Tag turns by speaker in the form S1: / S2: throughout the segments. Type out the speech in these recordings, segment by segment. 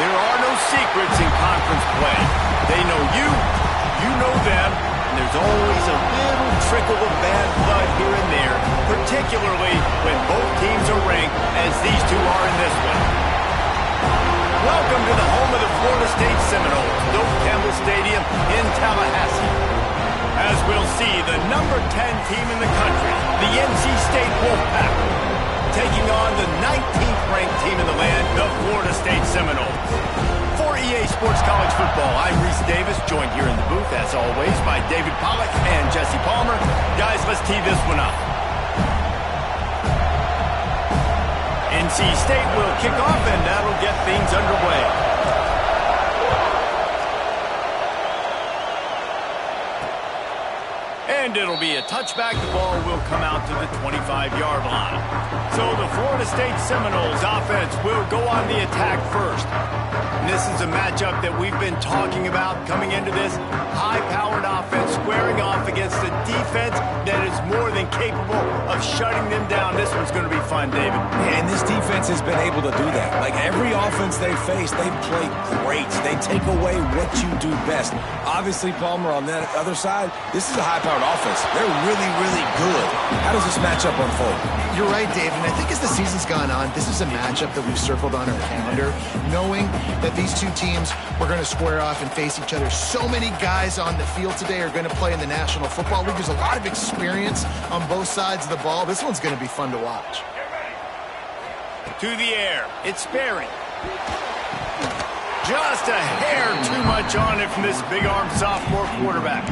S1: There are no secrets in conference play. They know you, you know them, and there's always a little trickle of bad blood here and there, particularly when both teams are ranked as these two are in this one. Welcome to the home of the Florida State Seminoles, Doak Campbell Stadium in Tallahassee. As we'll see, the number 10 team in the country, the NC State Wolfpack, taking on the 19th ranked team in the land, the Florida State Seminoles. For EA Sports College Football, I'm Reese Davis, joined here in the booth, as always, by David Pollack and Jesse Palmer. Guys, let's tee this one up. NC State will kick off, and that'll get things underway. And it'll be a touchback. The ball will come out to the 25-yard line. So the Florida State Seminoles offense will go on the attack first. And this is a matchup that we've been talking about coming into this. High-powered offense squaring off against a defense that is more than capable of shutting them down. This one's going to be fun, David.
S2: Yeah, and this defense has been able to do that. Like every offense they face, they play great. They take away what you do best. Obviously, Palmer, on that other side, this is a high-powered offense. They're really, really good. How does this matchup unfold?
S3: You're right, Dave, and I think as the season's gone on, this is a matchup that we've circled on our calendar, knowing that these two teams were going to square off and face each other. So many guys on the field today are going to play in the National Football League. There's a lot of experience on both sides of the ball. This one's going to be fun to watch.
S1: To the air, it's Sperry. Just a hair too much on it from this big-armed sophomore quarterback.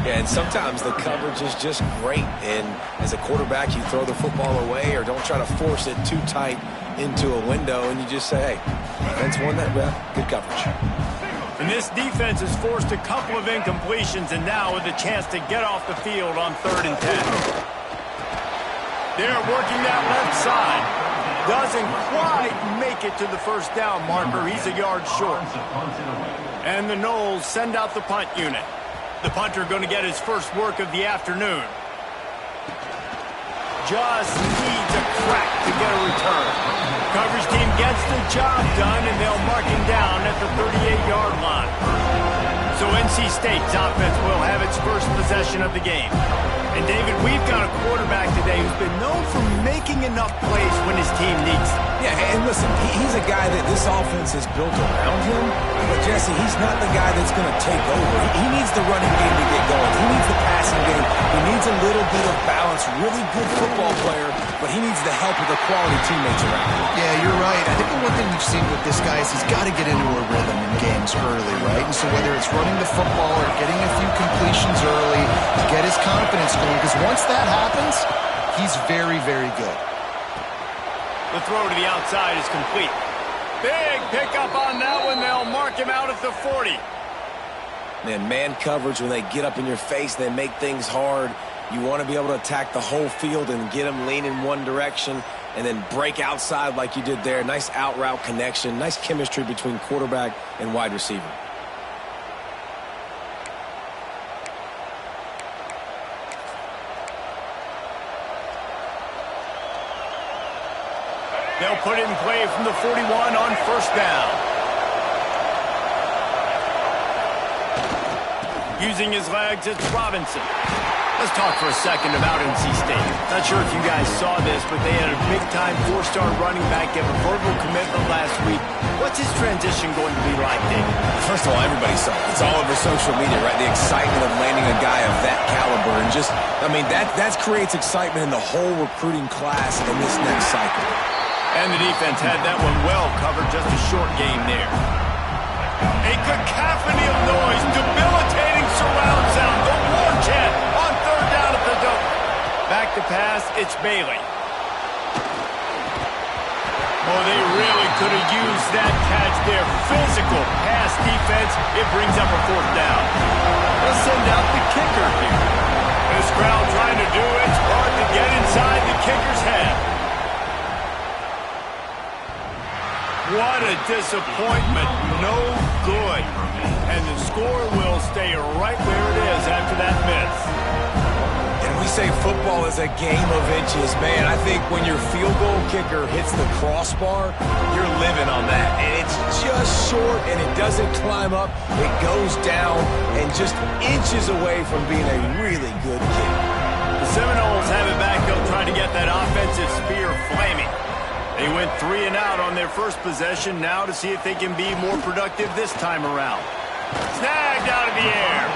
S2: Yeah, and sometimes the coverage is just great. And as a quarterback, you throw the football away or don't try to force it too tight into a window, and you just say, hey, defense won that, well, good coverage.
S1: And this defense has forced a couple of incompletions, and now with a chance to get off the field on 3rd and 10. They're working that left side. Doesn't quite make it to the first down marker. He's a yard short. And the Noles send out the punt unit. The punter going to get his first work of the afternoon. Just needs a crack to get a return. Coverage team gets the job done, and they'll mark him down at the 38-yard line. So NC State's offense will have its first possession of the game. And, David, we've got a quarterback today who's been known for making enough plays when his team needs them.
S2: Yeah, and listen, he's a guy that this offense is built around him. But, Jesse, he's not the guy that's going to take over. He needs the running game to get going. He needs the passing game. He needs a little bit of balance. Really good football player, but he needs the help of the quality teammates around him.
S3: Yeah, you're right. I think the one thing we've seen with this guy is he's got to get into a rhythm in games early, right? And so whether it's running the football or getting a few completions early to get his confidence going, because once that happens, he's very, very good.
S1: The throw to the outside is complete. Big pickup on that one. They'll mark him out at the 40.
S2: Man coverage, when they get up in your face, they make things hard. You want to be able to attack the whole field and get them leaning one direction and then break outside like you did there. Nice out route connection, nice chemistry between quarterback and wide receiver.
S1: They'll put it in play from the 41 on first down. Using his legs, it's Robinson. Let's talk for a second about NC State. Not sure if you guys saw this, but they had a big-time four-star running back give a verbal commitment last week. What's his transition going to be like, David?
S2: First of all, everybody saw it. It's all over social media, right? The excitement of landing a guy of that caliber. And just, I mean, that creates excitement in the whole recruiting class in this next cycle.
S1: And the defense had that one well covered, just a short game there. A cacophony of noise, debilitating surround sound, the war chant on 3rd down at the Doak. Back to pass, it's Bailey. Oh, they really could have used that catch there. Physical pass defense, it brings up a 4th down. They'll send out the kicker here. This crowd trying to do its part to get inside the kicker's head. What a disappointment. No good. And the score will stay right where it is after that miss.
S2: And we say football is a game of inches, man. I think when your field goal kicker hits the crossbar, you're living on that. And it's just short, and it doesn't climb up. It goes down and just inches away from being a really good kick.
S1: The Seminoles have it back. They'll try to get that offensive spear flaming. They went 3 and out on their first possession. Now to see if they can be more productive this time around. Snagged out of the air.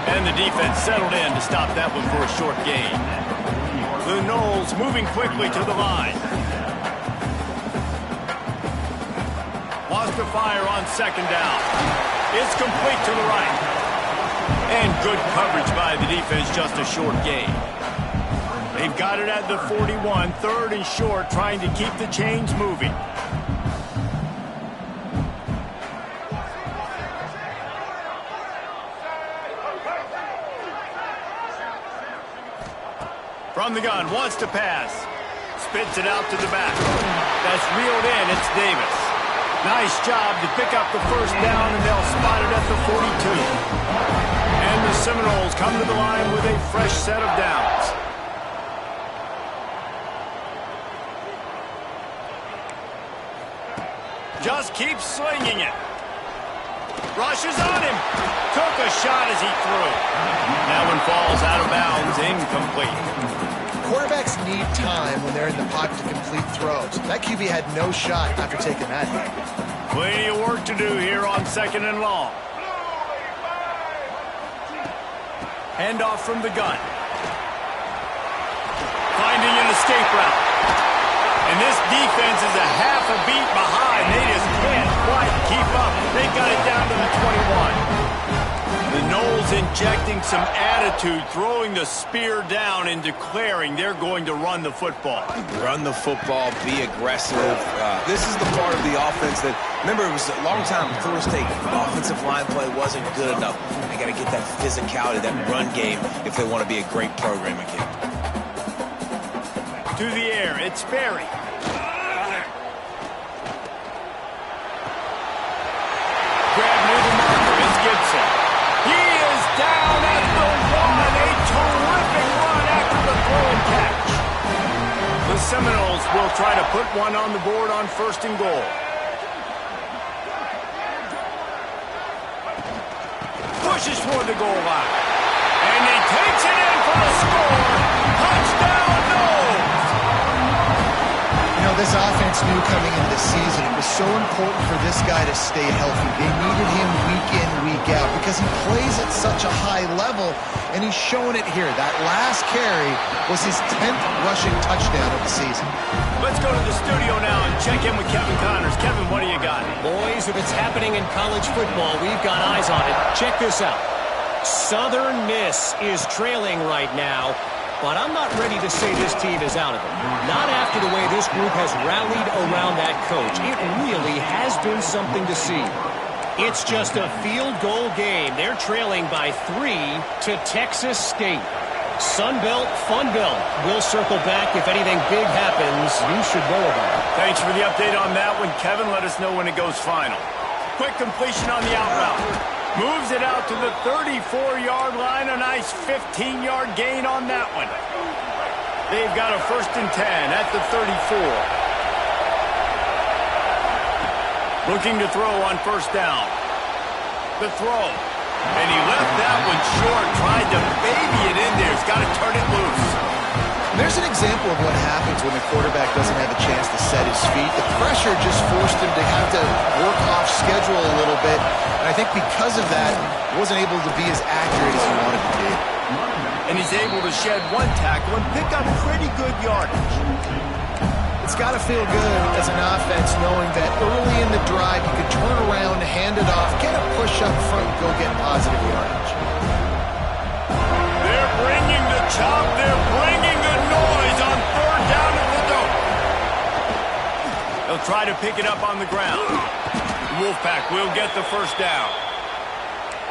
S1: And the defense settled in to stop that one for a short gain. The Noles moving quickly to the line. Lost to fire on second down. It's complete to the right. And good coverage by the defense, just a short gain. They've got it at the 41, 3rd and short, trying to keep the chains moving. From the gun, wants to pass. Spits it out to the back. That's reeled in, it's Davis. Nice job to pick up the first down, and they'll spot it at the 42. And the Seminoles come to the line with a fresh set of downs. Just keeps slinging it. Rushes on him. Took a shot as he threw. That one falls out of bounds, incomplete.
S3: Quarterbacks need time when they're in the pocket to complete throws. That QB had no shot after taking that hit.
S1: Plenty of work to do here on 2nd and long. Handoff from the gun. Finding an escape route. And this defense is a half a beat behind. They just can't quite keep up. They got it down to the 21. The Noles injecting some attitude, throwing the spear down and declaring they're going to run the football.
S2: Run the football, be aggressive. This is the part of the offense that, remember, it was a long time before State. Offensive line play wasn't good enough. They got to get that physicality, that run game, if they want to be a great program again.
S1: To the air, it's Berry. Grab near the marker, it's Gibson. He is down at the 1. A terrific run after the throw and catch. The Seminoles will try to put one on the board on 1st and goal. Pushes toward the goal line. And he takes it in for the score. Touchdown, Noles!
S3: You know, this offense knew coming into the season it was so important for this guy to stay healthy. They needed him week in, week out because he plays at such a high level, and he's shown it here. That last carry was his 10th rushing touchdown of the season.
S1: Let's go to the studio now and check in with Kevin Connors. Kevin, what do you got?
S4: Boys, if it's happening in college football, we've got eyes on it. Check this out. Southern Miss is trailing right now, but I'm not ready to say this team is out of it. Not after the way this group has rallied around that coach. It really has been something to see. It's just a field goal game. They're trailing by 3 to Texas State. Sunbelt, Funbelt. We'll circle back if anything big happens. You should know about it.
S1: Thanks for the update on that one, Kevin. Let us know when it goes final. Quick completion on the out route. Moves it out to the 34-yard line. A nice 15-yard gain on that one. They've got a 1st and 10 at the 34. Looking to throw on 1st down. The throw. And he left that one short. Tried to baby it in there. He's got to turn it loose.
S3: There's an example of what happens when the quarterback doesn't have a chance to set his feet. The pressure just forced him to have to work off schedule a little bit. And I think because of that, he wasn't able to be as accurate as he wanted to be.
S1: And he's able to shed one tackle and pick up pretty good yardage.
S3: It's got to feel good as an offense knowing that early in the drive you can turn around, hand it off, get a push up front, and go get positive yardage.
S1: They're bringing the chop. They're bringing the noise on 3rd down at the dope. They'll try to pick it up on the ground. Wolfpack will get the 1st down.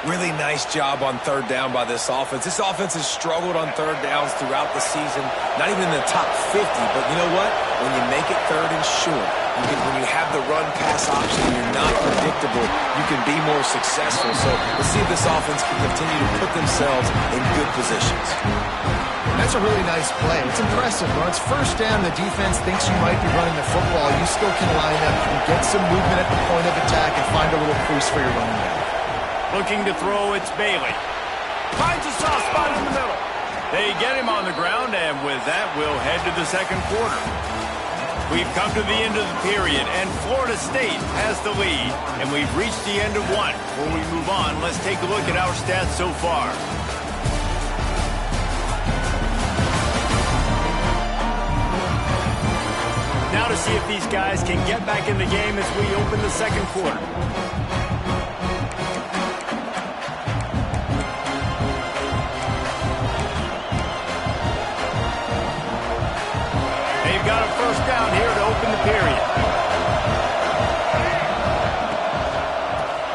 S2: Really nice job on 3rd down by this offense. This offense has struggled on 3rd downs throughout the season. Not even in the top 50, but you know what? When you make it 3rd and short, when you have the run-pass option, you're not predictable, you can be more successful. So let's see if this offense can continue to put themselves in good positions.
S3: That's a really nice play. It's impressive. When it's first down, the defense thinks you might be running the football. You still can line up. You can get some movement at the point of attack and find a little crease for your running back.
S1: Looking to throw, it's Bailey. Finds a soft spot in the middle. They get him on the ground, and with that, we'll head to the second quarter. We've come to the end of the period, and Florida State has the lead, and we've reached the end of one. Before we move on, let's take a look at our stats so far. Now to see if these guys can get back in the game as we open the second quarter. They've got a first down here to open the period.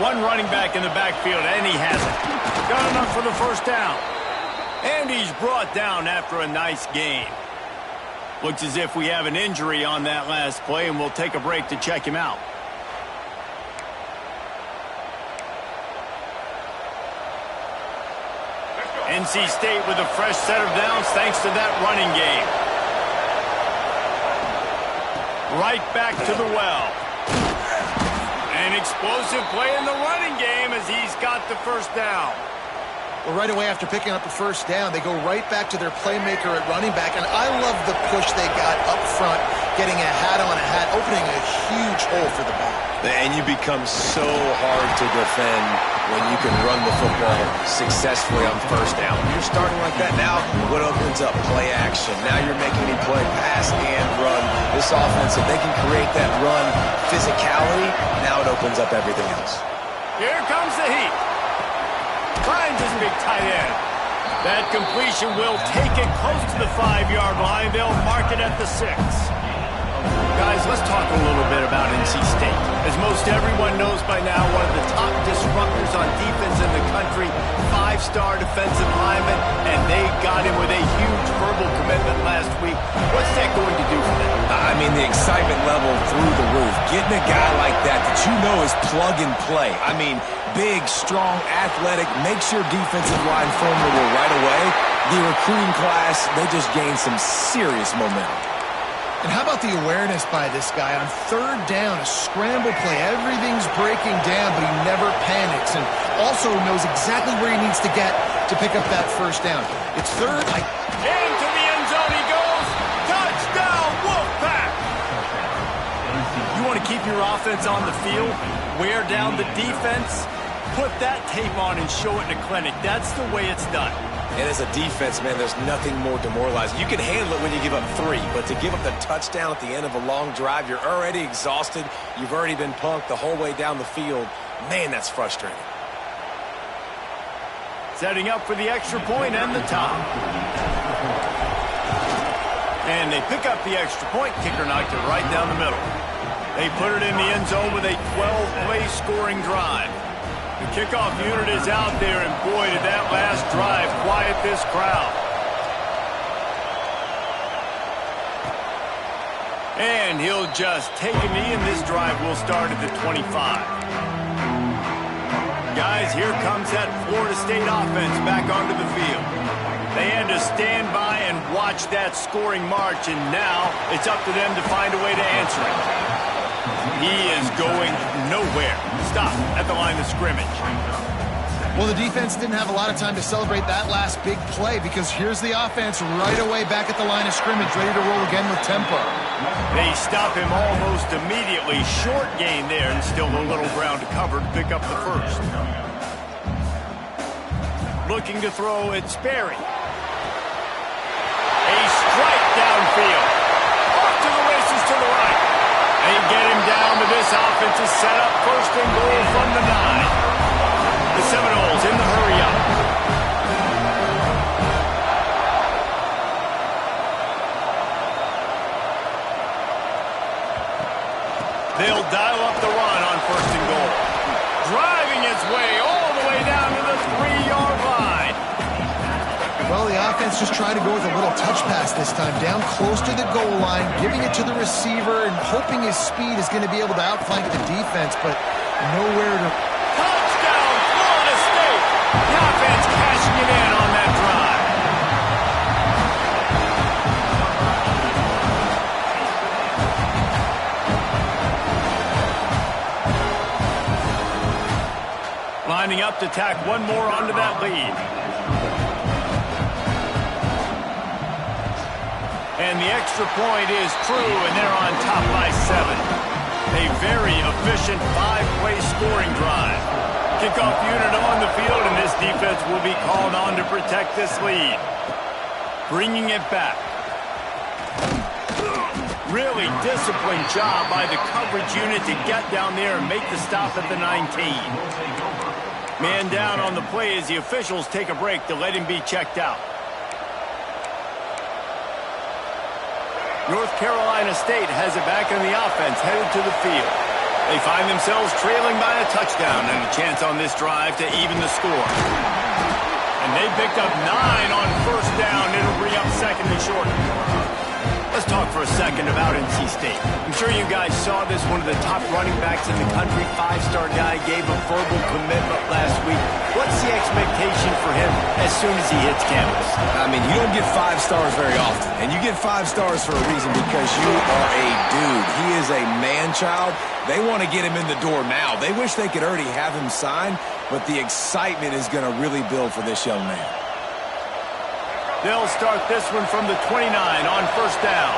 S1: One running back in the backfield, and he has it. Got enough for the first down. And he's brought down after a nice gain. Looks as if we have an injury on that last play, and we'll take a break to check him out. NC State with a fresh set of downs thanks to that running game. Right back to the well. An explosive play in the running game as he's got the first down.
S3: Well, right away after picking up the first down, they go right back to their playmaker at running back. And I love the push they got up front, getting a hat on a hat, opening a huge hole for the back.
S2: And you become so hard to defend when you can run the football successfully on first down. When you're starting like that now, what opens up? Play action. Now you're making me play pass and run. This offense, if they can create that run physicality, now it opens up everything else.
S1: Here comes the heat. Finds his big tight end. That completion will take it close to the 5-yard line. They'll mark it at the 6. Guys, let's talk a little bit about NC State. As most everyone knows by now, one of the top disruptors on defense in the country, 5-star defensive lineman, and they got him with a huge verbal commitment last week. What's that going to do for them?
S2: I mean, the excitement level through the roof. Getting a guy like that you know is plug and play. I mean, big, strong, athletic, makes your defensive line formidable right away. The recruiting class, they just gained some serious momentum.
S3: And how about the awareness by this guy on third down, a scramble play. Everything's breaking down, but he never panics and also knows exactly where he needs to get to pick up that first down. It's third.
S1: Into the end zone he goes. Touchdown, Wolfpack! You want to keep your offense on the field, wear down the defense, put that tape on and show it in a clinic. That's the way it's done.
S2: And as a defense, man, there's nothing more demoralizing. You can handle it when you give up 3, but to give up the touchdown at the end of a long drive, you're already exhausted. You've already been punked the whole way down the field. Man, that's frustrating.
S1: Setting up for the extra point and the top. And they pick up the extra point. Kicker knocked it right down the middle. They put it in the end zone with a 12-play scoring drive. The kickoff unit is out there, and boy, did that last drive quiet this crowd. And he'll just take a knee, and this drive will start at the 25. Guys, here comes that Florida State offense back onto the field. They had to stand by and watch that scoring march, and now it's up to them to find a way to answer it. He is going nowhere. Stop at the line of scrimmage.
S3: Well, the defense didn't have a lot of time to celebrate that last big play because here's the offense right away back at the line of scrimmage, ready to roll again with tempo.
S1: They stop him almost immediately. Short gain there, and still a little ground to cover to pick up the first. Looking to throw, it's Sperry. A strike downfield. Off to the races to the right. They get him down to this offense is set up first and goal from the 9. The Seminoles in the hurry-up. They'll dial up the run on first and goal. Driving its way all the way down to the 3-yard line.
S3: Well, the offense just tried to go with a little touch pass this time, down close to the goal line, giving it to the receiver and hoping his speed is going to be able to outflank the defense, but nowhere to...
S1: Touchdown, Florida State! The offense cashing it in on that drive. Lining up to tack one more onto that lead. And the extra point is true, and they're on top by 7. A very efficient 5-play scoring drive. Kickoff unit on the field, and this defense will be called on to protect this lead. Bringing it back. Really disciplined job by the coverage unit to get down there and make the stop at the 19. Man down on the play as the officials take a break to let him be checked out. North Carolina State has it back in the offense, headed to the field. They find themselves trailing by a touchdown and a chance on this drive to even the score. And they picked up 9 on first down. It'll bring up second and short. Let's talk for a second about NC State. I'm sure you guys saw this. One of the top running backs in the country, 5-star guy, gave a verbal commitment last week. What's the expectation for him as soon as he hits campus?
S2: I mean, you don't get 5 stars very often. And you get 5 stars for a reason, because you are a dude. He is a man-child. They want to get him in the door now. They wish they could already have him signed, but the excitement is going to really build for this young man.
S1: They'll start this one from the 29 on first down.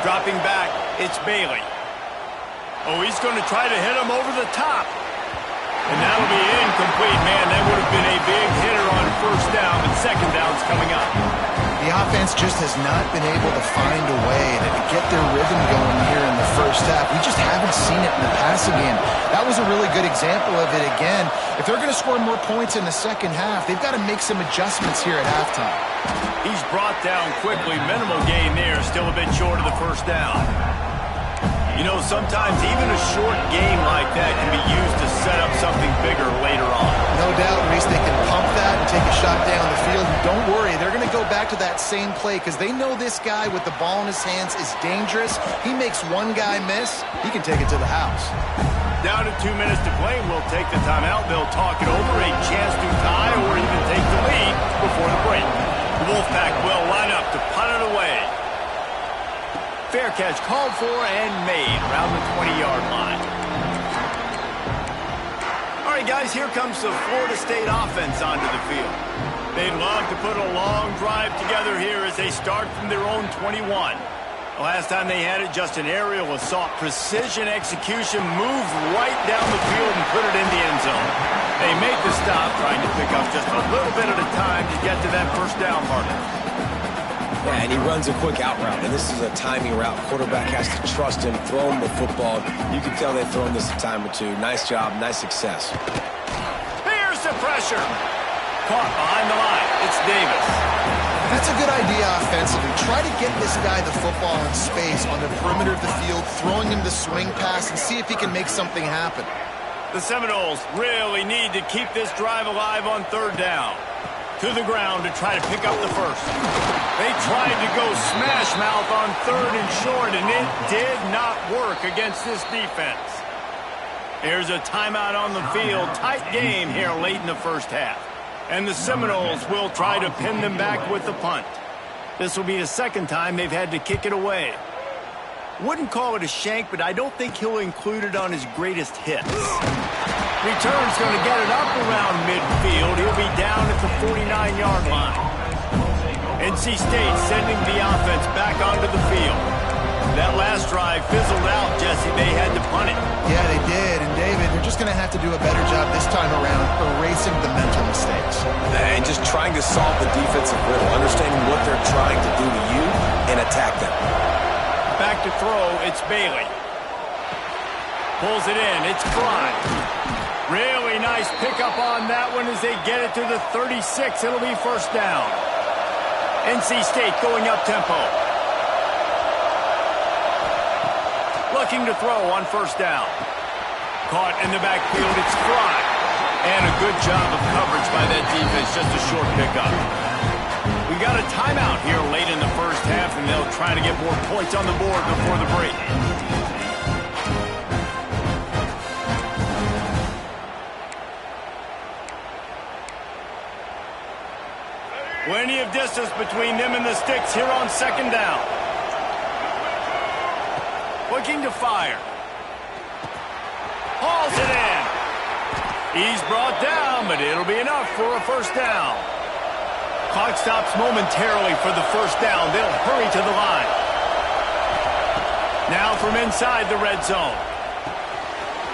S1: Dropping back, it's Bailey. Oh, he's going to try to hit him over the top. And that'll be incomplete, man. That would have been a big hitter on first down, but second down's coming up.
S3: The offense just has not been able to find a way to get their rhythm going here in the first half. We just haven't seen it in the passing game. That was a really good example of it again. If they're going to score more points in the second half, they've got to make some adjustments here at halftime.
S1: He's brought down quickly. Minimal gain there. Still a bit short of the first down. You know, sometimes even a short game like that can be used to set up something bigger later on.
S3: No doubt, Reese, they can pump that and take a shot down the field. And don't worry, they're going to go back to that same play because they know this guy with the ball in his hands is dangerous. He makes one guy miss, he can take it to the house.
S1: Down to 2 minutes to play. We'll take the timeout. They'll talk it over. A chance to tie or even take the lead before the break. The Wolfpack will line up to punt it away. Fair catch called for and made around the 20-yard line. All right, guys, here comes the Florida State offense onto the field. They'd love to put a long drive together here as they start from their own 21. The last time they had it, just an aerial assault. Precision execution, moved right down the field and put it in the end zone. They make the stop, trying to pick up just a little bit at a time to get to that first down marker.
S2: Yeah, and he runs a quick out route, and this is a timing route. Quarterback has to trust him, throw him the football. You can tell they've thrown this a time or two. Nice job, nice success.
S1: Here's the pressure. Caught behind the line. It's Davis.
S3: That's a good idea offensively. Try to get this guy the football in space on the perimeter of the field, throwing him the swing pass, and see if he can make something happen.
S1: The Seminoles really need to keep this drive alive on third down. To the ground to try to pick up the first. They tried to go smash mouth on third and short, and it did not work against this defense. Here's a timeout on the field. Tight game here late in the first half. And the Seminoles will try to pin them back with the punt. This will be the second time they've had to kick it away. Wouldn't call it a shank, but I don't think he'll include it on his greatest hits. Return's going to get it up around midfield. He'll be down at the 49-yard line. NC State sending the offense back onto the field. That last drive fizzled out, Jesse. They had to punt it.
S3: Yeah, they did. And, David, they're just going to have to do a better job this time around erasing the mental mistakes.
S2: And just trying to solve the defensive riddle, understanding what they're trying to do to you and attack them.
S1: Back to throw, it's Bailey. Pulls it in, it's Fry. Really nice pickup on that one as they get it to the 36. It'll be first down. NC State going up tempo. Looking to throw on first down. Caught in the backfield, it's Fry. And a good job of coverage by that defense, just a short pickup. We got a timeout here late in the first half, and they'll try to get more points on the board before the break. Plenty of distance between them and the sticks here on second down. Looking to fire. Hauls it in. He's brought down, but it'll be enough for a first down. Clock stops momentarily for the first down. They'll hurry to the line. Now from inside the red zone.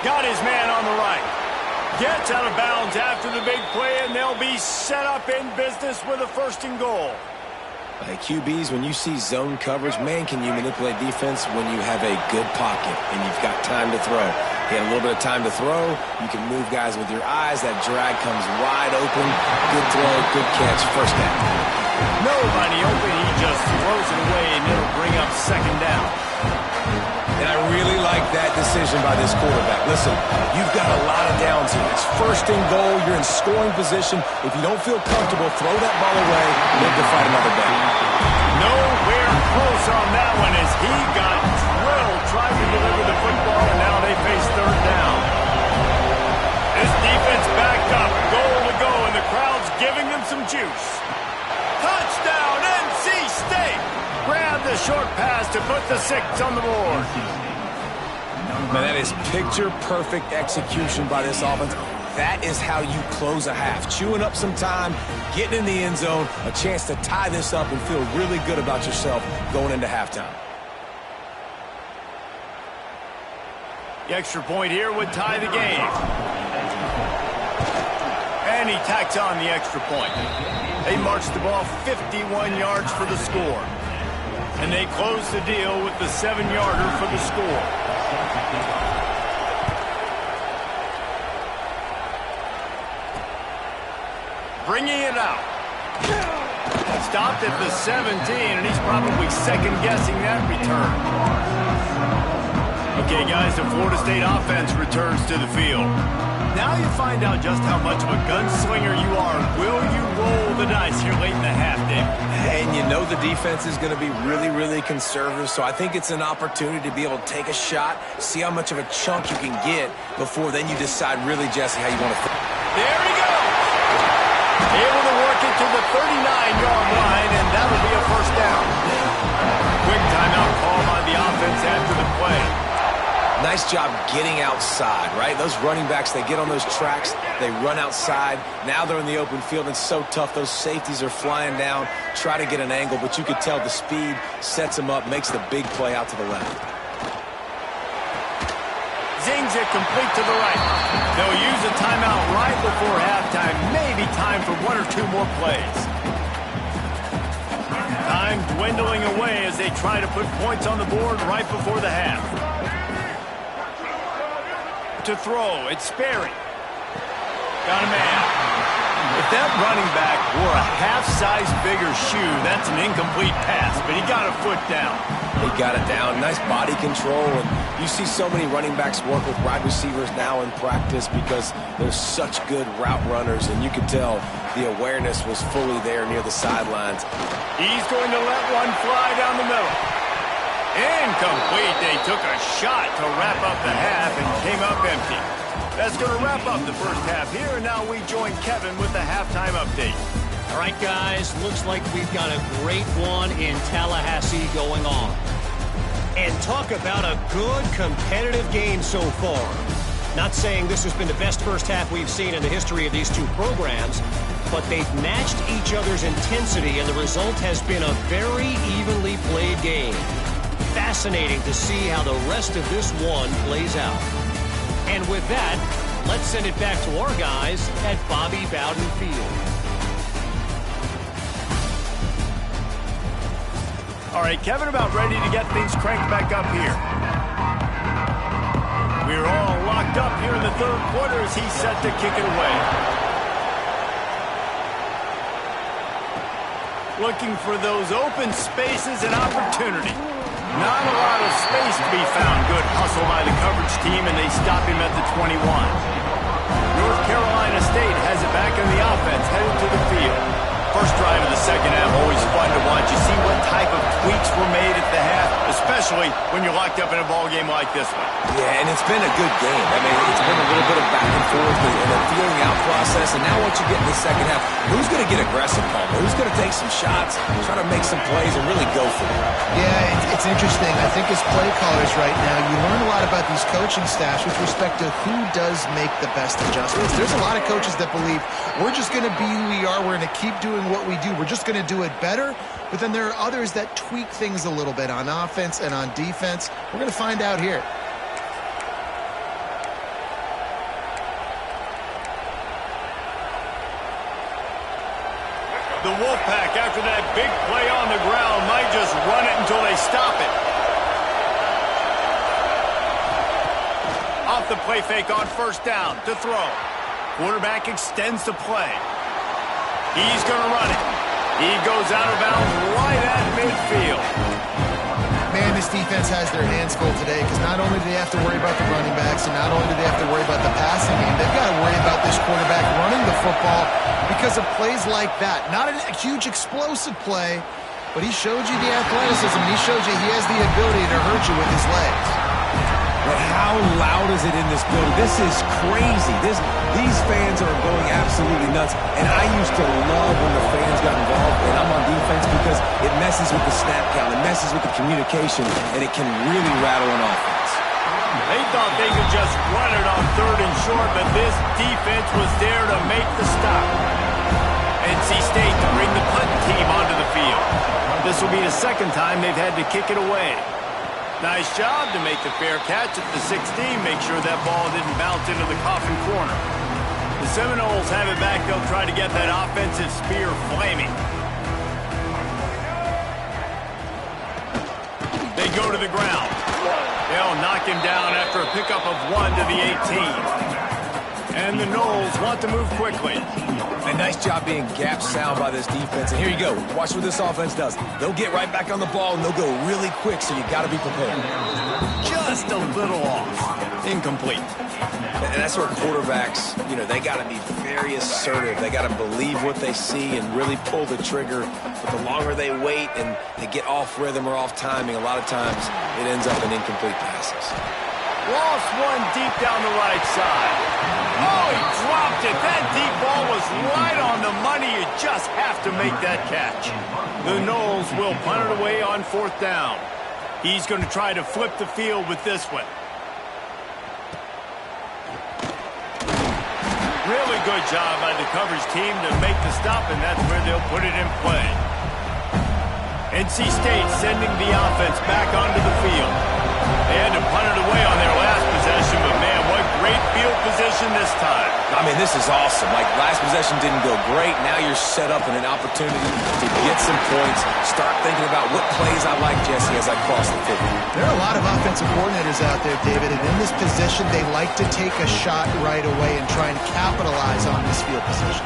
S1: Got his man on the right. Gets out of bounds after the big play, and they'll be set up in business with a first and goal.
S2: QBs, when you see zone coverage, man, can you manipulate defense when you have a good pocket and you've got time to throw. He had a little bit of time to throw. You can move guys with your eyes. That drag comes wide open. Good throw, good catch, first down.
S1: Nobody open. He just throws it away, and it'll bring up second down.
S2: And I really like that decision by this quarterback. Listen, you've got a lot of downs here. It's first and goal. You're in scoring position. If you don't feel comfortable, throw that ball away. Live to fight another down.
S1: Nowhere close on that one as he got drilled trying to deliver the football, and now they face third down. This defense backed up, goal to go, and the crowd's giving them some juice. Touchdown, NC State! Grab the short pass to put the 6 on the board.
S2: Man, that is picture-perfect execution by this offense. That is how you close a half. Chewing up some time, getting in the end zone, a chance to tie this up and feel really good about yourself going into halftime.
S1: The extra point here would tie the game. And he tacks on the extra point. They march the ball 51 yards for the score. And they close the deal with the 7-yarder for the score. Bringing it out. Stopped at the 17, and he's probably second-guessing that return. Okay, guys, the Florida State offense returns to the field. Now you find out just how much of a gunslinger you are. Will you roll the dice here late in the half, Dave?
S2: And you know the defense is going to be really, really conservative, so I think it's an opportunity to be able to take a shot, see how much of a chunk you can get before then you decide really, Jesse, how you want to...
S1: There he goes! Able to work it to the 39-yard line, and that'll be a first down. Quick timeout call by the offense after the play.
S2: Nice job getting outside, right? Those running backs, they get on those tracks, they run outside. Now they're in the open field. It's so tough. Those safeties are flying down, try to get an angle, but you could tell the speed sets them up, makes the big play out to the left.
S1: Zings it complete to the right. They'll use a timeout right before halftime. Maybe time for 1 or 2 more plays. Time dwindling away as they try to put points on the board right before the half. To throw, it's Sperry. Got a man. If that running back wore a half-size bigger shoe, that's an incomplete pass, but he got a foot down.
S2: He got it down. Nice body control. And you see so many running backs work with wide receivers now in practice because they're such good route runners, and you could tell the awareness was fully there near the sidelines.
S1: He's going to let one fly down the middle. Incomplete. They took a shot to wrap up the half and came up empty. That's going to wrap up the first half here, and now we join Kevin with the halftime update.
S4: All right, guys, looks like we've got a great one in Tallahassee going on. And talk about a good competitive game so far. Not saying this has been the best first half we've seen in the history of these two programs, but they've matched each other's intensity, and the result has been a very evenly played game. Fascinating to see how the rest of this one plays out. And with that, let's send it back to our guys at Bobby Bowden Field.
S1: All right, Kevin, about ready to get things cranked back up here. We're all locked up here in the third quarter as he's set to kick it away. Looking for those open spaces and opportunity. Not a lot of space to be found. Good hustle by the coverage team, and they stop him at the 21. North Carolina State has it back in the offense, headed to the field. First drive of the second half, always fun to watch. You see what type of tweaks were made at the half, especially when you're locked up in a ball game like this one.
S2: Yeah, and it's been a good game. I mean, it's been a little bit of back and forth and a feeling out process. And now once you get in the second half, who's going to get aggressive, Palmer? Who's going to take some shots, try to make some plays, and really go for it?
S3: Yeah, it's interesting. I think as play callers right now, you learn a lot about these coaching staffs with respect to who does make the best adjustments. There's a lot of coaches that believe we're just going to be who we are. We're going to keep doing what we do. We're just going to do it better. But then there are others that tweak things a little bit on offense and on defense. We're going to find out here.
S1: The Wolfpack, after that big play on the ground, might just run it until they stop it. Off the play fake on first down to throw. Quarterback extends the play. He's going to run it. He goes out of bounds right at midfield.
S3: Man, this defense has their hands full today because not only do they have to worry about the running backs and not only do they have to worry about the passing game, they've got to worry about this quarterback running the football because of plays like that. Not a huge explosive play, but he showed you the athleticism. He showed you he has the ability to hurt you with his legs.
S2: But how loud is it in this building? This is crazy. These fans are going absolutely nuts. And I used to love when the fans got involved, and I'm on defense because it messes with the snap count, it messes with the communication, and it can really rattle an offense.
S1: They thought they could just run it on third and short, but this defense was there to make the stop. NC State to bring the punt team onto the field. This will be the second time they've had to kick it away. Nice job to make the fair catch at the 16. Make sure that ball didn't bounce into the coffin corner. The Seminoles have it back. They'll try to get that offensive spear flaming. They go to the ground. They'll knock him down after a pickup of 1 to the 18. And the Noles want to move quickly.
S2: A nice job being gap sound by this defense. And here you go. Watch what this offense does. They'll get right back on the ball, and they'll go really quick, so you got to be prepared.
S1: Just a little off. Incomplete.
S2: And that's where quarterbacks, they got to be very assertive. They got to believe what they see and really pull the trigger. But the longer they wait and they get off rhythm or off timing, a lot of times it ends up in incomplete passes.
S1: Lost one deep down the right side. Oh, he dropped it. That deep ball was right on the money. You just have to make that catch. The Noles will punt it away on fourth down. He's going to try to flip the field with this one. Really good job by the coverage team to make the stop, and that's where they'll put it in play. NC State sending the offense back onto the field. They had to punt it away on their last possession, but man, what great field position this time.
S2: I mean, this is awesome. Like, last possession didn't go great. Now you're set up in an opportunity to get some points. Start thinking about what plays I like, Jesse, as I cross the field.
S3: There are a lot of offensive coordinators out there, David, and in this position, they like to take a shot right away and try and capitalize on this field position.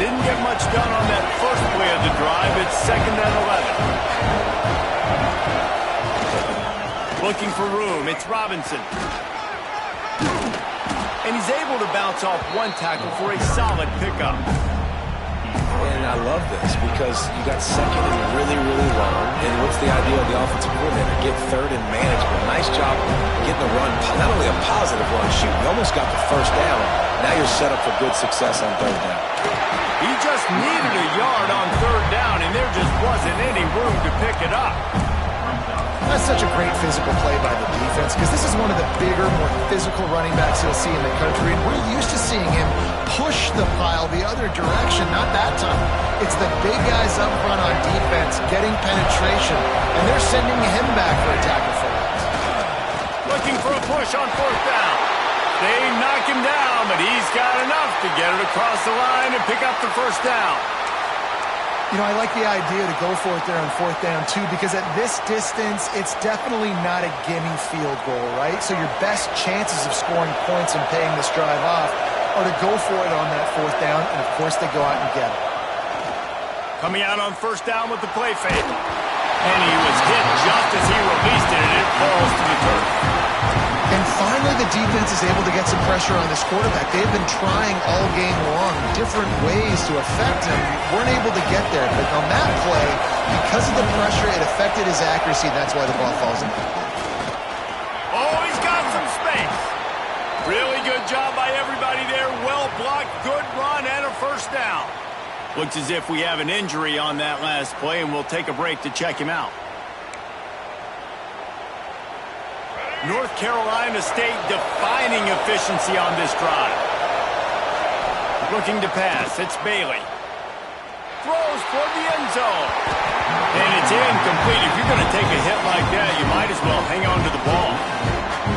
S1: Didn't get much done on that first play of the drive. It's 2nd and 11. Looking for room. It's Robinson. And he's able to bounce off one tackle for a solid pickup.
S2: And I love this because you got second and really, really long. And what's the idea of the offensive coordinator? Get third and manageable. Nice job getting the run. Not only a positive run, shoot, you almost got the first down. Now you're set up for good success on third down.
S1: He just needed a yard on third down, and there just wasn't any room to pick it up.
S3: That's such a great physical play by the defense because this is one of the bigger, more physical running backs you'll see in the country, and we're used to seeing him push the pile the other direction, not that time. It's the big guys up front on defense getting penetration, and they're sending him back for a tackle for loss.
S1: Looking for a push on fourth down. They knock him down, but he's got enough to get it across the line and pick up the first down.
S3: I like the idea to go for it there on fourth down, too, because at this distance, it's definitely not a gimme field goal, right? So your best chances of scoring points and paying this drive off are to go for it on that fourth down, and, of course, they go out and get it.
S1: Coming out on first down with the play fake. And he was hit just as he released it, and it falls to the turf.
S3: And finally, the defense is able to get some pressure on this quarterback. They've been trying all game long different ways to affect him. Weren't able to get there. But on that play, because of the pressure, it affected his accuracy, and that's why the ball falls incomplete.
S1: Oh, he's got some space. Really good job by everybody there. Well blocked, good run, and a first down. Looks as if we have an injury on that last play, and we'll take a break to check him out. North Carolina State defining efficiency on this drive. Looking to pass. It's Bailey. Throws toward the end zone. And it's incomplete. If you're going to take a hit like that, you might as well hang on to the ball.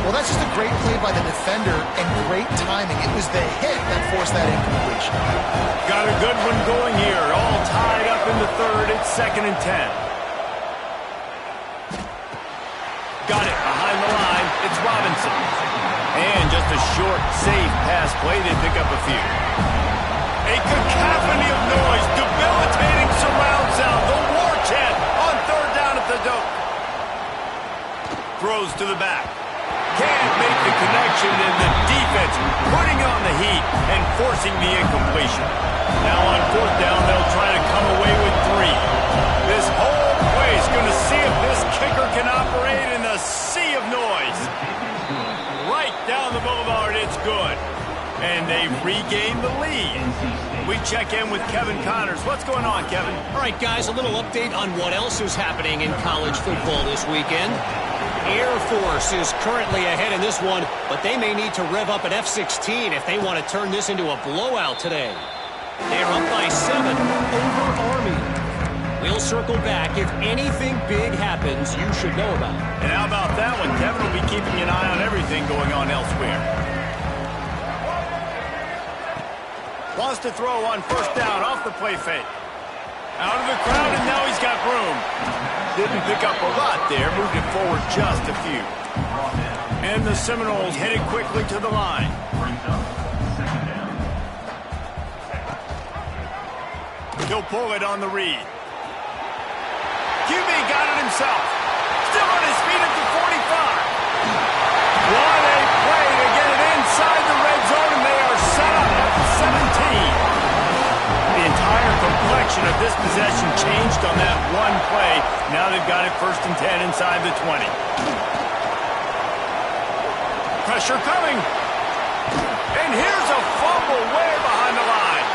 S3: Well, that's just a great play by the defender and great timing. It was the hit that forced that incompletion.
S1: Got a good one going here. All tied up in the third. It's 2nd and 10. Got it behind the line. It's Robinson. And just a short, safe pass play. They pick up a few. A cacophony of noise. Debilitating surround sound. The war chant on 3rd down at the dope. Throws to the back. Can't make the connection, and the defense putting on the heat and forcing the incompletion. Now on 4th down, they'll try to come away with 3. This whole play is going to see if this kicker can operate in the sea of noise. Right down the boulevard, it's good. And they've regained the lead. We check in with Kevin Connors. What's going on, Kevin?
S4: All right, guys, a little update on what else is happening in college football this weekend. Air Force is currently ahead in this one, but they may need to rev up an F-16 if they want to turn this into a blowout today. They're up by 7 over Army. We'll circle back. If anything big happens, you should know about it.
S1: And how about that one? Kevin will be keeping an eye on everything going on elsewhere. Wants to throw on 1st down off the play fake. Out of the crowd, and now he's got room. Didn't pick up a lot there. Moved it forward just a few. And the Seminoles headed quickly to the line. He'll pull it on the read. QB got it himself. Still on his feet at the 45. What a play to get it inside the red zone, and they are set up at the 17. The entire complexion of this possession changed on that one play. Now they've got it 1st and 10 inside the 20. Pressure coming. And here's a fumble way behind the line.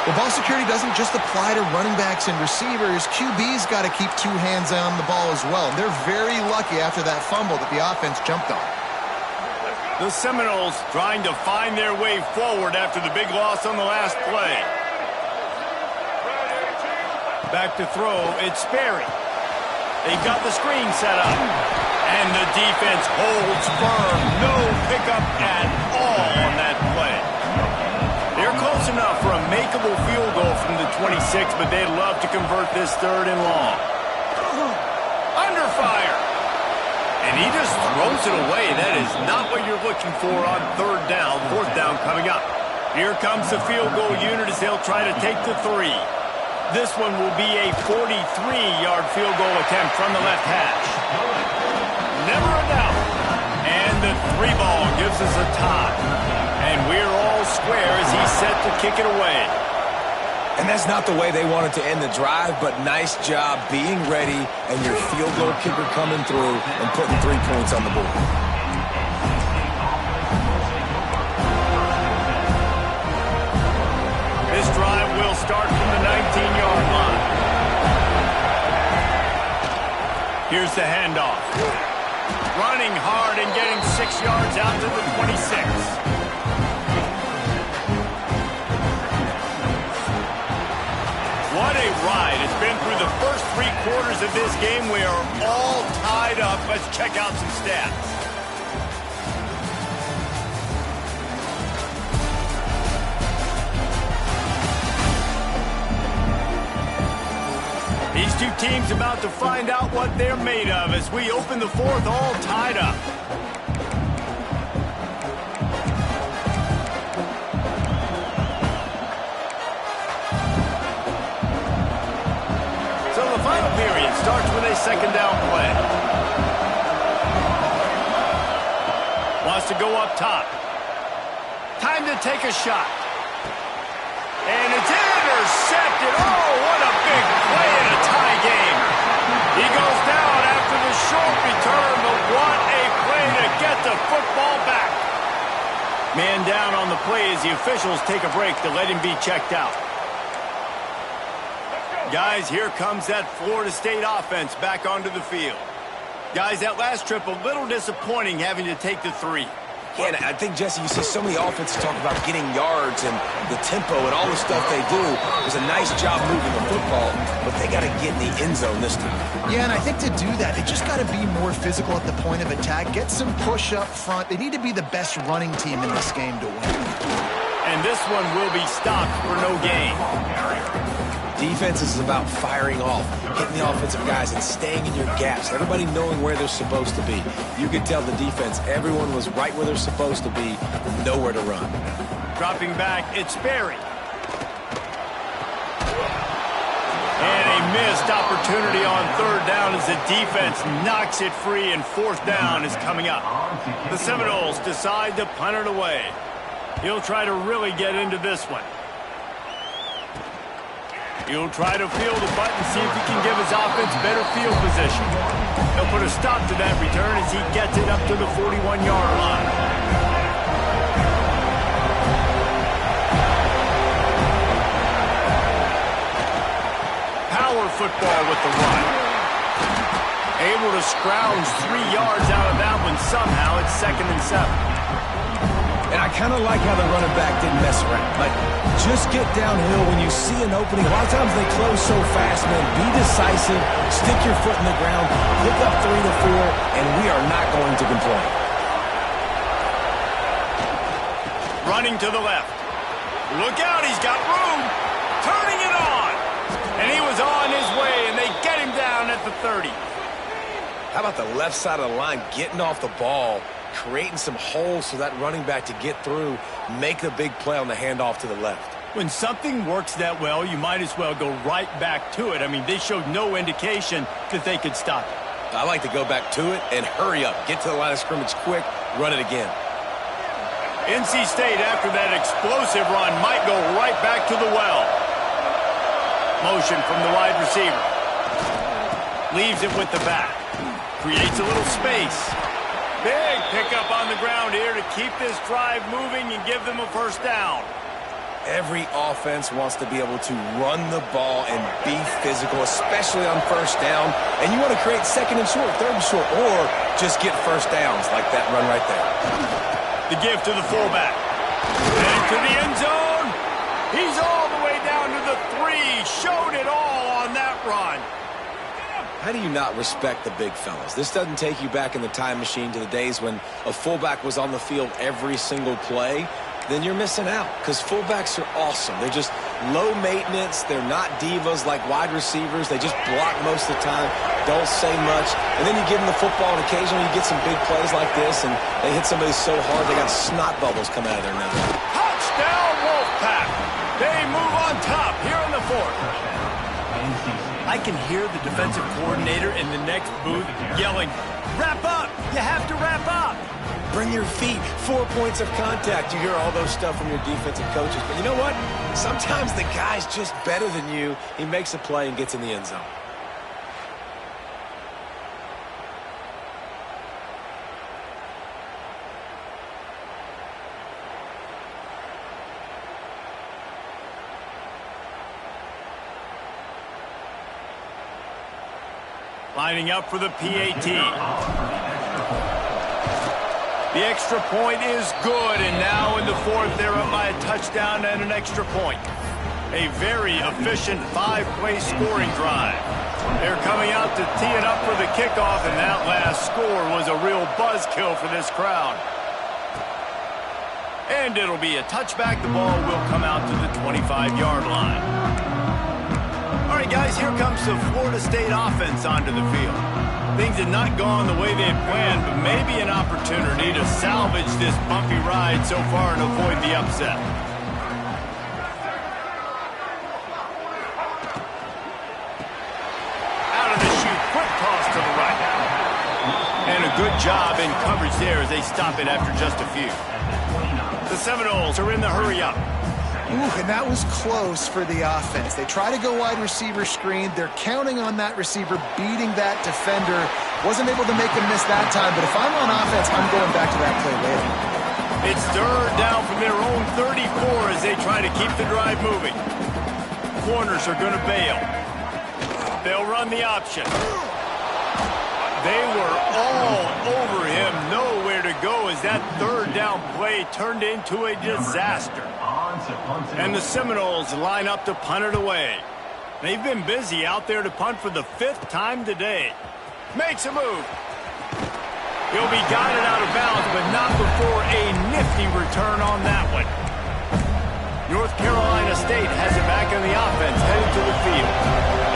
S3: Well, ball security doesn't just apply to running backs and receivers. QB's got to keep 2 hands on the ball as well. They're very lucky after that fumble that the offense jumped on.
S1: The Seminoles trying to find their way forward after the big loss on the last play. Back to throw, it's Sperry. They got the screen set up. And the defense holds firm. No pickup at all on that play. They're close enough for a makeable field goal from the 26, but they'd love to convert this 3rd and long. Under fire. And he just throws it away. That is not what you're looking for on 3rd down. 4th down coming up. Here comes the field goal unit as they'll try to take the 3. This one will be a 43-yard field goal attempt from the left hash. Never a doubt. And the 3 ball gives us a tie. And we're all square as he's set to kick it away.
S2: And that's not the way they wanted to end the drive, but nice job being ready and your field goal kicker coming through and putting 3 points on the board.
S1: This drive will start from the 19-yard line. Here's the handoff. Running hard and getting 6 yards out to the 26. What a ride. It's been through the first 3 quarters of this game. We are all tied up. Let's check out some stats. These 2 teams about to find out what they're made of as we open the 4th all tied up. So the final period starts with a 2nd down play. Wants to go up top. Time to take a shot. And it's intercepted. Oh, what a big play in a tie game. He goes down after the short return, but what a play to get the football back. Man down on the play as the officials take a break to let him be checked out. Guys, here comes that Florida State offense back onto the field. Guys, that last trip a little disappointing having to take the 3.
S2: Yeah, and I think, Jesse, you see so many offenses talk about getting yards and the tempo and all the stuff they do. It was a nice job moving the football, but they got to get in the end zone this time.
S3: Yeah, and I think to do that, they just got to be more physical at the point of attack, get some push up front. They need to be the best running team in this game to win.
S1: And this one will be stopped for no gain.
S2: Defense is about firing off, hitting the offensive guys and staying in your gaps, everybody knowing where they're supposed to be. You could tell the defense, everyone was right where they're supposed to be, nowhere to run.
S1: Dropping back, it's Berry. And a missed opportunity on 3rd down as the defense knocks it free, and 4th down is coming up. The Seminoles decide to punt it away. He'll try to really get into this one. He'll try to field the butt and see if he can give his offense better field position. He'll put a stop to that return as he gets it up to the 41-yard line. Power football with the run. Able to scrounge 3 yards out of that one somehow. It's 2nd and 7.
S2: And I kind of like how the running back didn't mess around. Like, just get downhill when you see an opening. A lot of times they close so fast, man. Be decisive, stick your foot in the ground, pick up 3 to 4, and we are not going to complain.
S1: Running to the left. Look out, he's got room. Turning it on. And he was on his way, and they get him down at the 30.
S2: How about the left side of the line getting off the ball, creating some holes for that running back to get through, make a big play on the handoff to the left.
S1: When something works that well, you might as well go right back to it. I mean, they showed no indication that they could stop it.
S2: I like to go back to it and hurry up. Get to the line of scrimmage quick, run it again.
S1: NC State, after that explosive run, might go right back to the well. Motion from the wide receiver. Leaves it with the back. Creates a little space. Big pickup on the ground here to keep this drive moving and give them a 1st down.
S2: Every offense wants to be able to run the ball and be physical, especially on 1st down. And you want to create 2nd and short, 3rd and short, or just get 1st downs like that run right there.
S1: The give to the fullback. And to the end zone. He's all the way down to the 3. Showed it all on that run.
S2: How do you not respect the big fellas? This doesn't take you back in the time machine to the days when a fullback was on the field every single play. Then you're missing out, because fullbacks are awesome. They're just low maintenance. They're not divas like wide receivers. They just block most of the time, don't say much. And then you give them the football, and occasionally you get some big plays like this, and they hit somebody so hard they got snot bubbles coming out of their nose.
S1: Touchdown, Wolfpack. They move on top here in the 4th. I can hear the defensive coordinator in the next booth yelling, "Wrap up! You have to wrap up!"
S2: Bring your feet, 4 points of contact. You hear all those stuff from your defensive coaches. But you know what? Sometimes the guy's just better than you. He makes a play and gets in the end zone.
S1: Lining up for the PAT. The extra point is good, and now in the 4th, they're up by a touchdown and an extra point. A very efficient 5-play scoring drive. They're coming out to tee it up for the kickoff, and that last score was a real buzzkill for this crowd. And it'll be a touchback. The ball will come out to the 25-yard line. All right, guys, here comes the Florida State offense onto the field. Things had not gone the way they had planned, but maybe an opportunity to salvage this bumpy ride so far and avoid the upset. Out of the chute, quick toss to the right. And a a good job in coverage there as they stop it after just a few. The Seminoles are in the hurry-up.
S3: Ooh, and that was close for the offense. They try to go wide receiver screen. They're counting on that receiver beating that defender. Wasn't able to make him miss that time, but if I'm on offense, I'm going back to that play later.
S1: It's third down from their own 34 as they try to keep the drive moving. Corners are going to bail. They'll run the option. They were all over him. Nowhere to go as that third down play turned into a disaster. And the Seminoles line up to punt it away. They've been busy out there to punt for the 5th time today. Makes a move. He'll be guided out of bounds, but not before a nifty return on that one. North Carolina State has it back in the offense, headed to the field.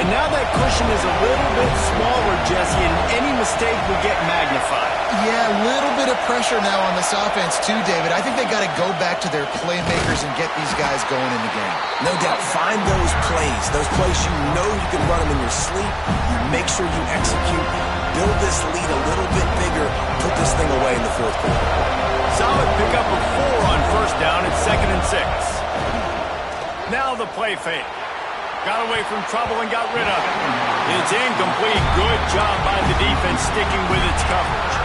S1: And now that cushion is a little bit smaller, Jesse, and any mistake will get magnified.
S3: Yeah, a little bit of pressure now on this offense too, David. I think they got to go back to their playmakers and get these guys going in the game.
S2: No doubt. Find those plays you know you can run them in your sleep. You make sure you execute. Build this lead a little bit bigger. Put this thing away in the 4th quarter.
S1: Solid pickup of 4 on first down at 2nd and 6. Now the play fake. Got away from trouble and got rid of it. It's incomplete. Good job by the defense sticking with its coverage.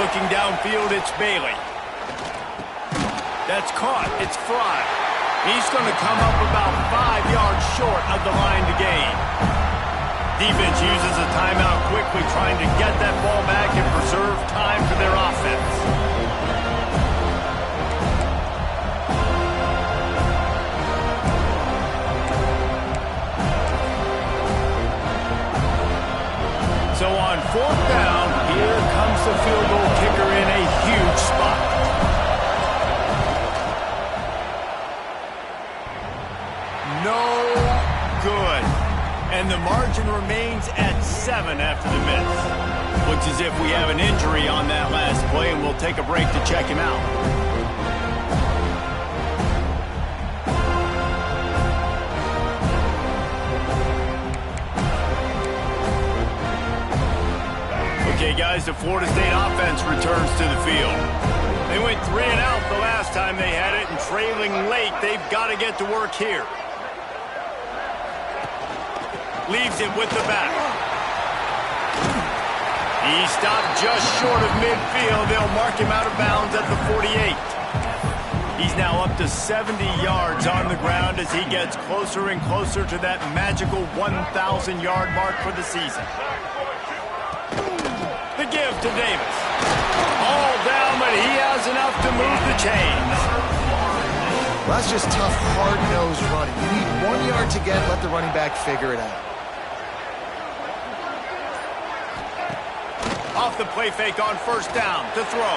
S1: Looking downfield, it's Bailey. That's caught. It's Fry. He's going to come up about 5 yards short of the line to gain. Defense uses a timeout quickly, trying to get that ball back and preserve time for their offense. So on 4th down, here comes the field goal kicker in a huge spot. No good. And the margin remains at 7 after the miss. Looks as if we have an injury on that last play, and we'll take a break to check him out. Okay, guys, the Florida State offense returns to the field. They went 3 and out the last time they had it, and trailing late, they've got to get to work here. Leaves it with the back. He stopped just short of midfield. They'll mark him out of bounds at the 48. He's now up to 70 yards on the ground as he gets closer and closer to that magical 1,000-yard mark for the season. The give to Davis. All down, but he has enough to move the chains.
S3: Well, that's just tough, hard-nosed running. You need 1 yard to get, let the running back figure it out.
S1: Off the play fake on first down to throw.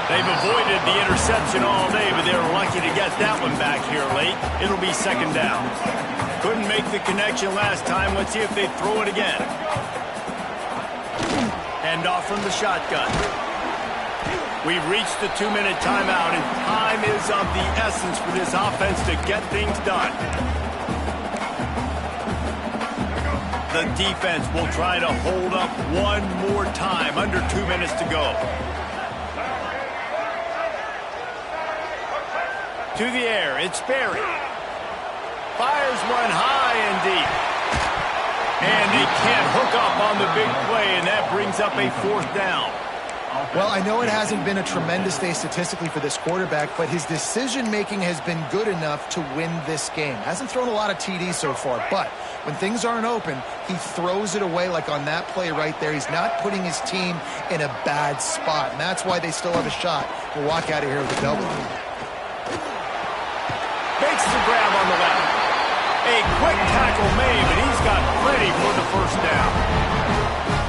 S1: They've avoided the interception all day, but they're lucky to get that one back here late. It'll be 2nd down. Couldn't make the connection last time. Let's see if they throw it again. Hand off from the shotgun. We've reached the 2-minute timeout, and time is of the essence for this offense to get things done. The defense will try to hold up one more time. Under 2 minutes to go. To the air, it's Berry. Fires one high and deep. And they can't hook up on the big play, and that brings up a 4th down.
S3: Well, I know it hasn't been a tremendous day statistically for this quarterback, but his decision-making has been good enough to win this game. Hasn't thrown a lot of TDs so far, but when things aren't open, he throws it away like on that play right there. He's not putting his team in a bad spot, and that's why they still have a shot to walk out of here with a W.
S1: Makes the grab on the left. A quick tackle made, but he's got plenty for the 1st down.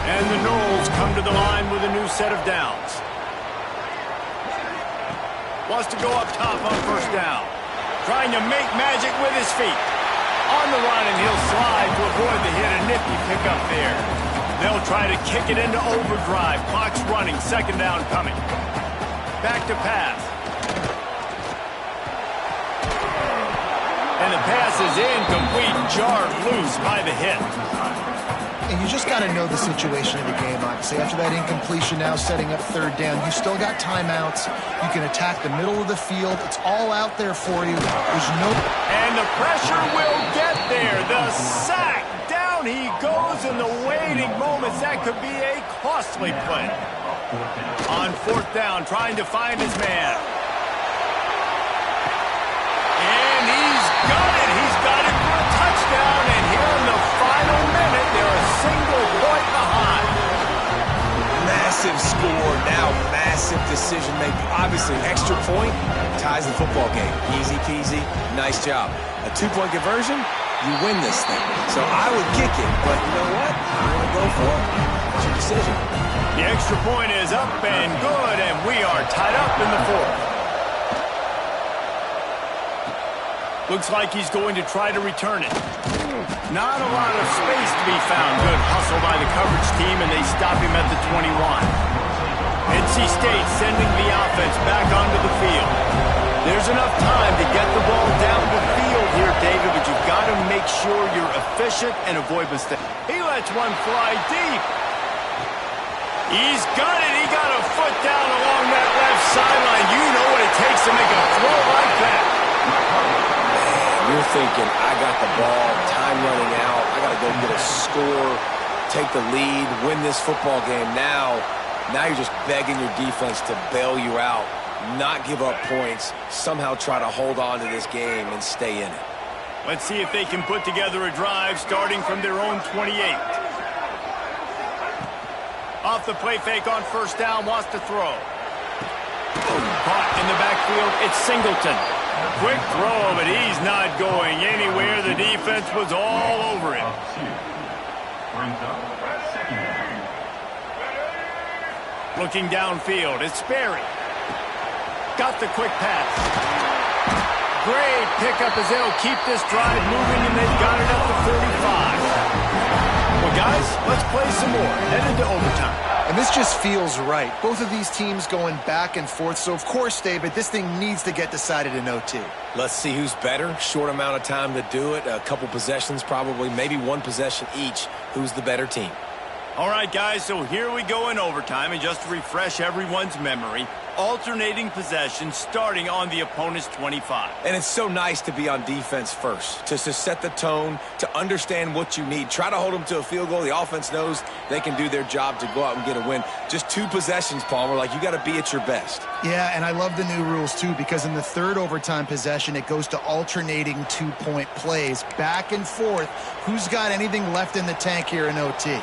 S1: And the Noles come to the line with a new set of downs. Wants to go up top on first down. Trying to make magic with his feet. On the run, and he'll slide to avoid the hit. A nifty pickup there. They'll try to kick it into overdrive. Clock's running. Second down coming. Back to pass. And the pass is incomplete. Jarred loose by the hit.
S3: And you just got to know the situation of the game, obviously. After that incompletion now setting up third down, you still got timeouts. You can attack the middle of the field. It's all out there for you. There's no...
S1: And the pressure will get there. The sack. Down he goes in the waiting moments. That could be a costly play. On fourth down, trying to find his man. And he's got it. He's got it for a touchdown. And here in the final minute, they're a single point behind.
S2: Massive score, now massive decision-making. Obviously, extra point ties the football game. Easy peasy, nice job. A two-point conversion, you win this thing. So I would kick it, but you know what? I'm going to go for it. It's your decision.
S1: The extra point is up and good, and we are tied up in the fourth. Looks like he's going to try to return it. Not a lot of space to be found. Good hustle by the coverage team, and they stop him at the 21. NC State sending the offense back onto the field. There's enough time to get the ball down the field here, David, but you've got to make sure you're efficient and avoid mistakes. He lets one fly deep. He's got it. He got a foot down along that left sideline. You know what it takes to make a throw like that.
S2: You're thinking, I got the ball, time running out, I got to go get a score, take the lead, win this football game now. Now you're just begging your defense to bail you out, not give up points, somehow try to hold on to this game and stay in it.
S1: Let's see if they can put together a drive starting from their own 28. Off the play fake on first down, wants to throw. Caught in the backfield, it's Singleton. Quick throw, but he's not going anywhere. The defense was all over him. Looking downfield, it's Sperry. Got the quick pass. Great pickup as they'll keep this drive moving, and they've got it up to 35. Well, guys, let's play some more. Headed to overtime.
S3: And this just feels right. Both of these teams going back and forth. So, of course, David, this thing needs to get decided in OT.
S2: Let's see who's better. Short amount of time to do it. A couple possessions probably, maybe one possession each. Who's the better team?
S1: All right, guys, so here we go in overtime. And just to refresh everyone's memory, alternating possessions starting on the opponent's 25.
S2: And it's so nice to be on defense first, to set the tone, to understand what you need. Try to hold them to a field goal. The offense knows they can do their job to go out and get a win. Just two possessions, Palmer, like you got to be at your best.
S3: Yeah, and I love the new rules, too, because in the third overtime possession, it goes to alternating two-point plays, back and forth. Who's got anything left in the tank here in OT?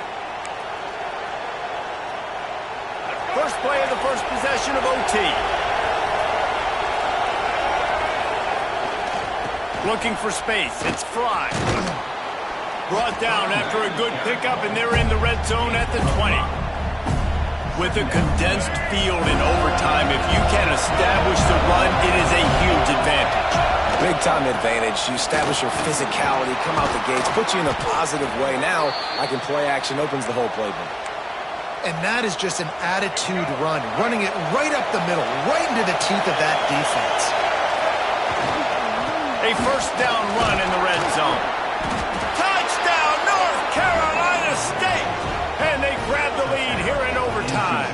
S1: First play of the first possession of OT. Looking for space. It's Fry. Brought down after a good pickup, and they're in the red zone at the 20. With a condensed field in overtime, if you can establish the run, it is a huge advantage.
S2: Big-time advantage. You establish your physicality, come out the gates, put you in a positive way. Now, I can play action, opens the whole playbook.
S3: And that is just an attitude run, running it right up the middle, right into the teeth of that defense.
S1: A first down run in the red zone. Touchdown, North Carolina State! And they grab the lead here in overtime.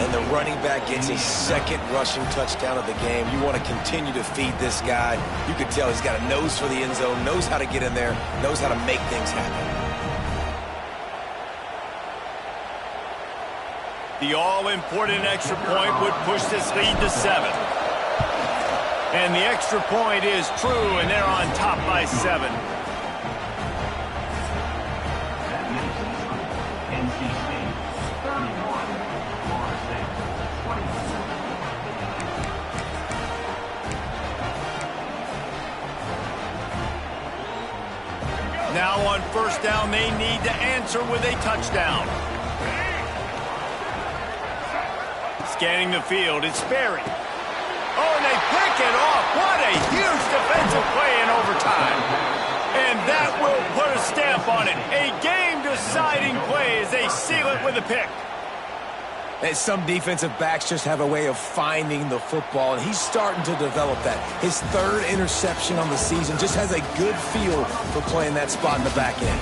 S2: And the running back gets his second rushing touchdown of the game. You want to continue to feed this guy. You could tell he's got a nose for the end zone, knows how to get in there, knows how to make things happen.
S1: The all-important extra point would push this lead to 7. And the extra point is true, and they're on top by 7. Now on first down, they need to answer with a touchdown. Scanning the field, it's Sperry. Oh, and they pick it off. What a huge defensive play in overtime. And that will put a stamp on it. A game-deciding play as they seal it with a pick.
S2: And some defensive backs just have a way of finding the football, and he's starting to develop that. His third interception on the season, just has a good feel for playing that spot in the back end.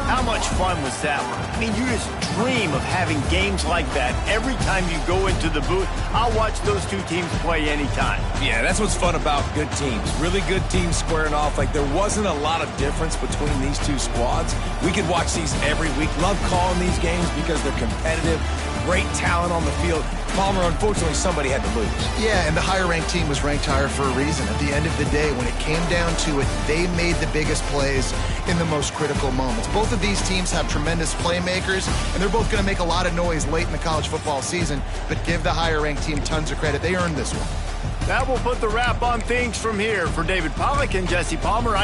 S1: How much fun was that one? I mean, you just dream of having games like that every time you go into the booth. I'll watch those two teams play anytime.
S2: Yeah, that's what's fun about good teams. Really good teams squaring off. Like, there wasn't a lot of difference between these two squads. We could watch these every week. Love calling these games because they're competitive. Great talent on the field. Palmer, unfortunately, somebody had to lose.
S3: Yeah, and the higher-ranked team was ranked higher for a reason. At the end of the day, when it came down to it, they made the biggest plays in the most critical moments. Both of these teams have tremendous playmakers, and they're both going to make a lot of noise late in the college football season, but give the higher-ranked team tons of credit. They earned this one.
S1: That will put the wrap on things from here. For David Pollack and Jesse Palmer,